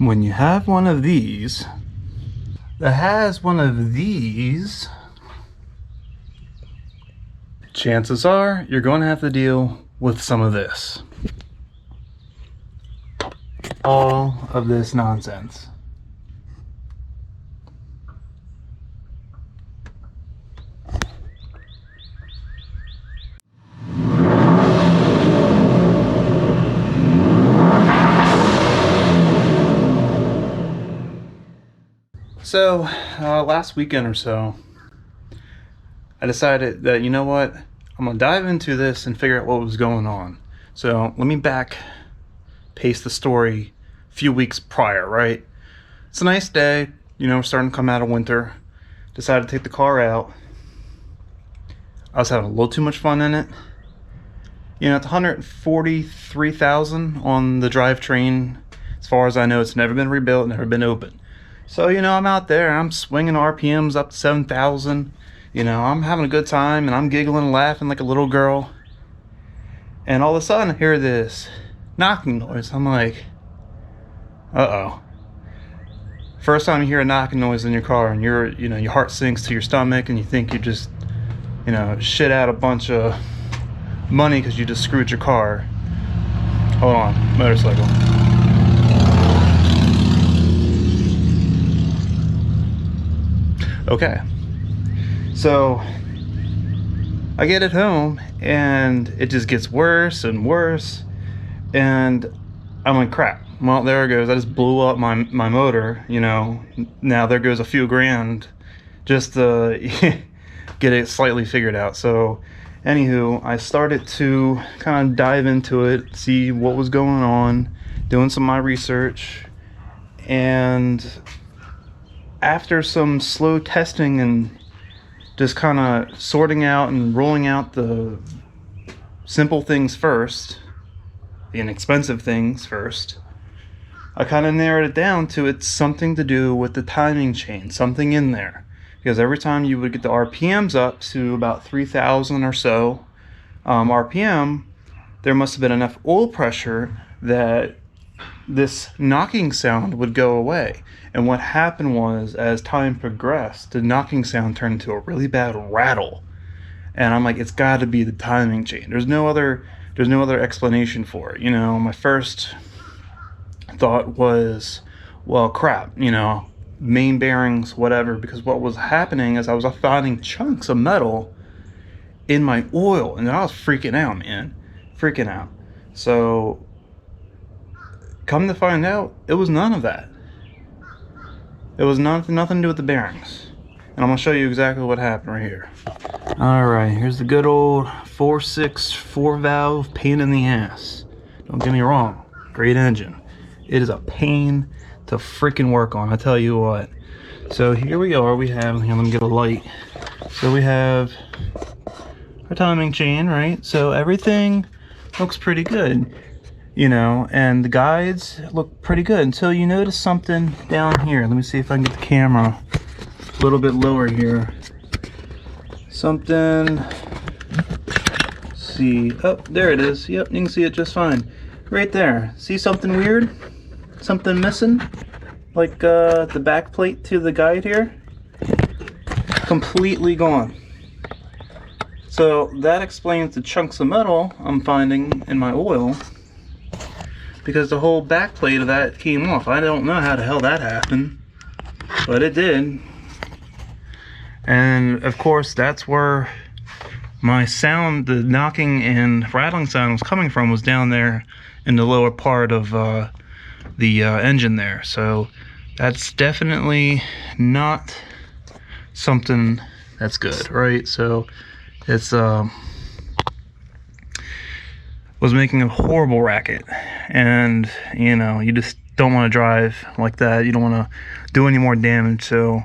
when you have one of these that has one of these, chances are you're going to have to deal with some of this. All of this nonsense. So, last weekend or so, I decided that, you know what, I'm gonna dive into this and figure out what was going on. So let me pace the story a few weeks prior, right? It's a nice day, you know, we're starting to come out of winter. Decided to take the car out. I was having a little too much fun in it. You know, it's 143,000 on the drivetrain. As far as I know, it's never been rebuilt, never been opened. So, you know, I'm out there, I'm swinging RPMs up to 7,000. You know, I'm having a good time and I'm giggling and laughing like a little girl. And all of a sudden I hear this knocking noise. I'm like, uh-oh. First time you hear a knocking noise in your car and your heart sinks to your stomach and you think you just, you know, shit out a bunch of money because you just screwed your car. Hold on, motorcycle. Okay, so I get it home and it just gets worse and worse, and I'm like, crap, well, there it goes. I just blew up my motor, you know. Now there goes a few grand just to get it slightly figured out. So anywho, I started to kind of dive into it, see what was going on, doing some of my research, and after some slow testing and just kind of sorting out and rolling out the simple things first, the inexpensive things first, I kind of narrowed it down to it's something to do with the timing chain, something in there. Because every time you would get the RPMs up to about 3,000 or so RPM, there must have been enough oil pressure that this knocking sound would go away. And what happened was, as time progressed, the knocking sound turned into a really bad rattle. And I'm like, it's got to be the timing chain. There's no other explanation for it. You know, my first thought was, well, crap, you know, main bearings, whatever, because what was happening is I was finding chunks of metal in my oil, and I was freaking out, man, freaking out. So come to find out, it was none of that. It was nothing to do with the bearings. And I'm gonna show you exactly what happened right here. All right, here's the good old 4.6 4-valve pain in the ass. Don't get me wrong, great engine. It is a pain to freaking work on, I tell you what. So here we are, here, let me get a light. So we have our timing chain, right? So everything looks pretty good, you know, and the guides look pretty good until you notice something down here. Let me see if I can get the camera a little bit lower here. Something, let's see, oh, there it is. Yep, you can see it just fine. Right there, see something weird? Something missing? Like the back plate to the guide here? Completely gone. So that explains the chunks of metal I'm finding in my oil, because the whole back plate of that came off. I don't know how the hell that happened, but it did. And of course, that's where my sound, the knocking and rattling sound was coming from, was down there in the lower part of the engine there. So that's definitely not something that's good, right? So it's was making a horrible racket, and you know, you just don't want to drive like that. You don't want to do any more damage. So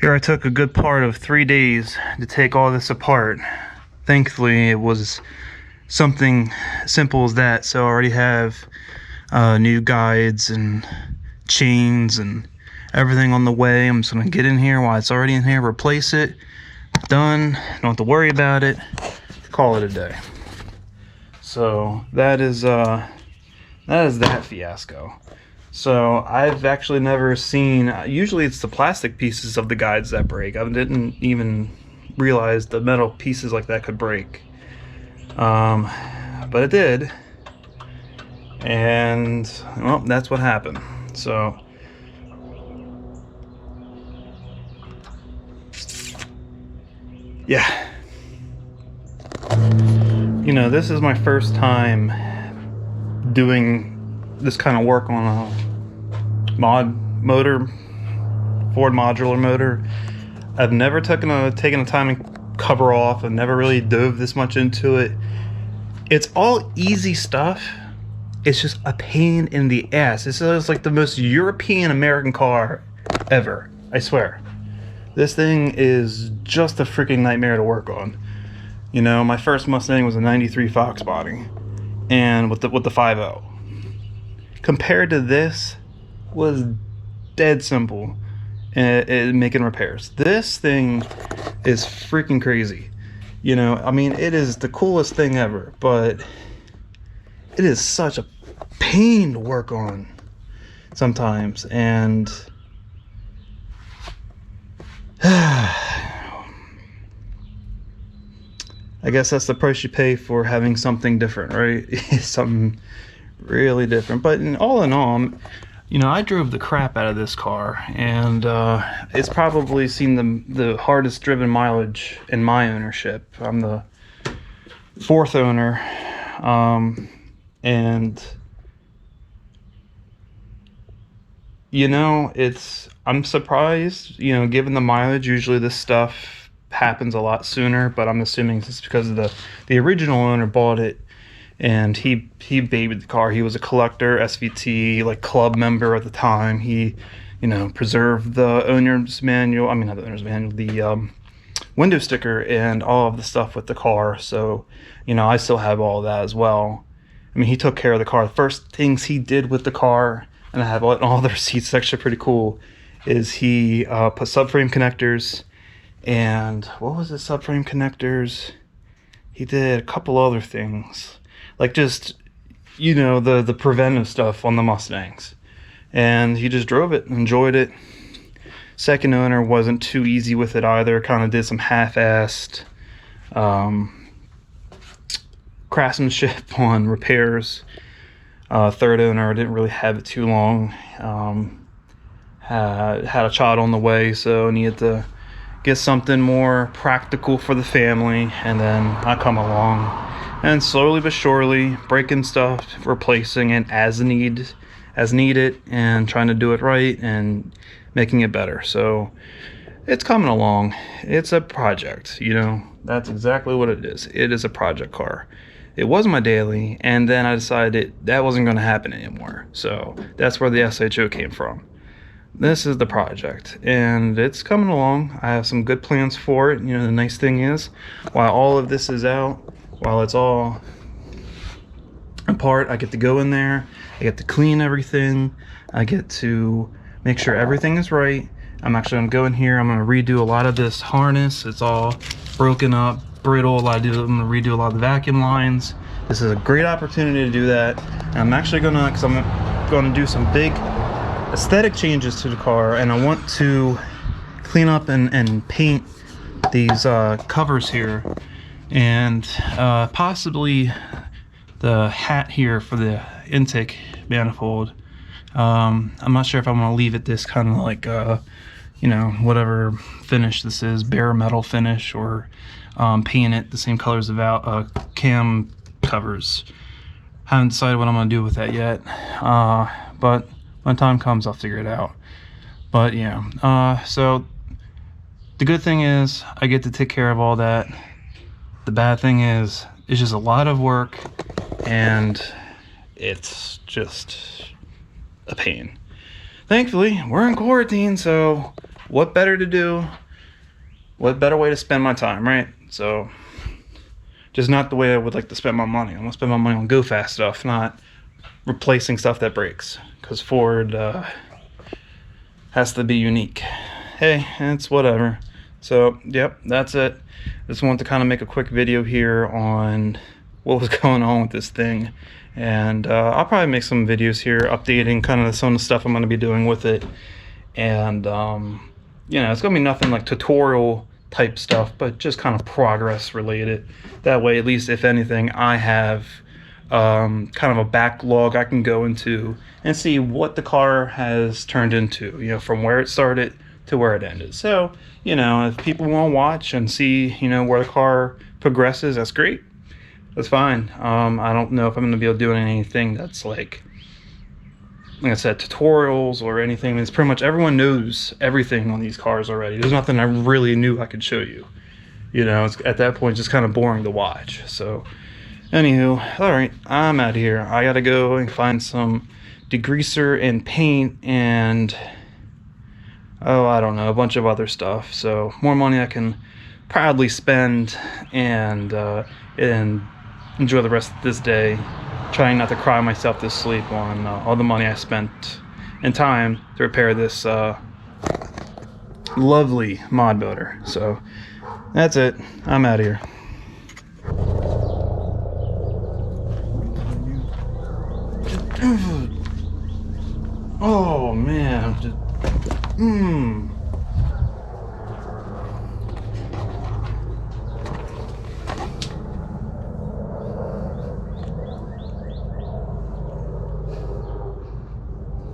here I took a good part of 3 days to take all this apart. Thankfully it was something simple as that. So I already have new guides and chains and everything on the way. I'm just gonna get in here while it's already in here, replace it, done, don't have to worry about it, call it a day. So that is that fiasco. So I've actually never seen, usually it's the plastic pieces of the guides that break. I didn't even realize the metal pieces like that could break. But it did. And, well, that's what happened. So, yeah. You know, this is my first time doing this kind of work on a motor, Ford modular motor. I've never taken the time and cover off. I've never really dove this much into it. It's all easy stuff. It's just a pain in the ass. This is like the most European American car ever. I swear. This thing is just a freaking nightmare to work on. You know, my first Mustang was a '93 Fox body, and with the 5.0. Compared to this, was dead simple in making repairs. This thing is freaking crazy. You know, I mean, it is the coolest thing ever, but it is such a pain to work on sometimes. And I guess that's the price you pay for having something different, right? Something really different. But in all, you know, I drove the crap out of this car, and it's probably seen the hardest driven mileage in my ownership. I'm the 4th owner, and you know, I'm surprised, you know, given the mileage. Usually this stuff happens a lot sooner, but I'm assuming it's because of the original owner bought it, and he babied the car. He was a collector, SVT, like club member at the time. He, you know, preserved the owner's manual. I mean, not the owner's manual, the window sticker and all of the stuff with the car. So, you know, I still have all of that as well. I mean, he took care of the car. The first things he did with the car, and I have all the receipts, it's actually pretty cool, is he put subframe connectors, and what was the subframe connectors? He did a couple other things, like just, you know, the preventive stuff on the Mustangs. And he just drove it, enjoyed it. Second owner wasn't too easy with it either, kind of did some half-assed craftsmanship on repairs. Third owner didn't really have it too long. Had a child on the way, so needed to get something more practical for the family. And then I come along, and slowly but surely breaking stuff, replacing it as needed, and trying to do it right and making it better. So it's coming along. It's a project, you know. That's exactly what it is. It is a project car. It was my daily, and then I decided that wasn't going to happen anymore. So that's where the SHO came from. This is the project, and it's coming along. I have some good plans for it. You know, the nice thing is, while all of this is out, while it's all apart, I get to go in there, I get to clean everything, I get to make sure everything is right. I'm actually going to go in here, I'm going to redo a lot of this harness. It's all broken up, brittle. I'm going to redo a lot of the vacuum lines. This is a great opportunity to do that. And I'm actually going to, because I'm going to do some big aesthetic changes to the car, and I want to clean up and paint these covers here, and possibly the hat here for the intake manifold. I'm not sure if I'm going to leave it this kind of like you know, whatever finish this is, bare metal finish, or paint it the same colors of cam covers. Haven't decided what I'm going to do with that yet, but when time comes, I'll figure it out. But yeah, so the good thing is I get to take care of all that. The bad thing is it's just a lot of work, and it's just a pain. Thankfully, we're in quarantine, so what better to do? What better way to spend my time, right? So, just not the way I would like to spend my money. I want to spend my money on go fast stuff, not replacing stuff that breaks, because Ford has to be unique. Hey, it's whatever. So, yep, that's it. Just wanted to kind of make a quick video here on what was going on with this thing. And I'll probably make some videos here updating kind of some of the stuff I'm going to be doing with it. And you know, it's going to be nothing like tutorial type stuff, but just kind of progress related. That way, at least if anything, I have kind of a backlog I can go into and see what the car has turned into, you know, from where it started to where it ended. So, you know, if people want to watch and see, you know, where the car progresses, that's great. That's fine. I don't know if I'm going to be able to do anything that's like I said, tutorials or anything. It's pretty much everyone knows everything on these cars already. There's nothing I really knew I could show you. You know, it's at that point just kind of boring to watch. So, anywho, all right, I'm out of here. I gotta go and find some degreaser and paint and I don't know, a bunch of other stuff. So more money I can proudly spend and enjoy the rest of this day, trying not to cry myself to sleep on all the money I spent and time to repair this lovely mod builder. So that's it. I'm out of here. Oh man.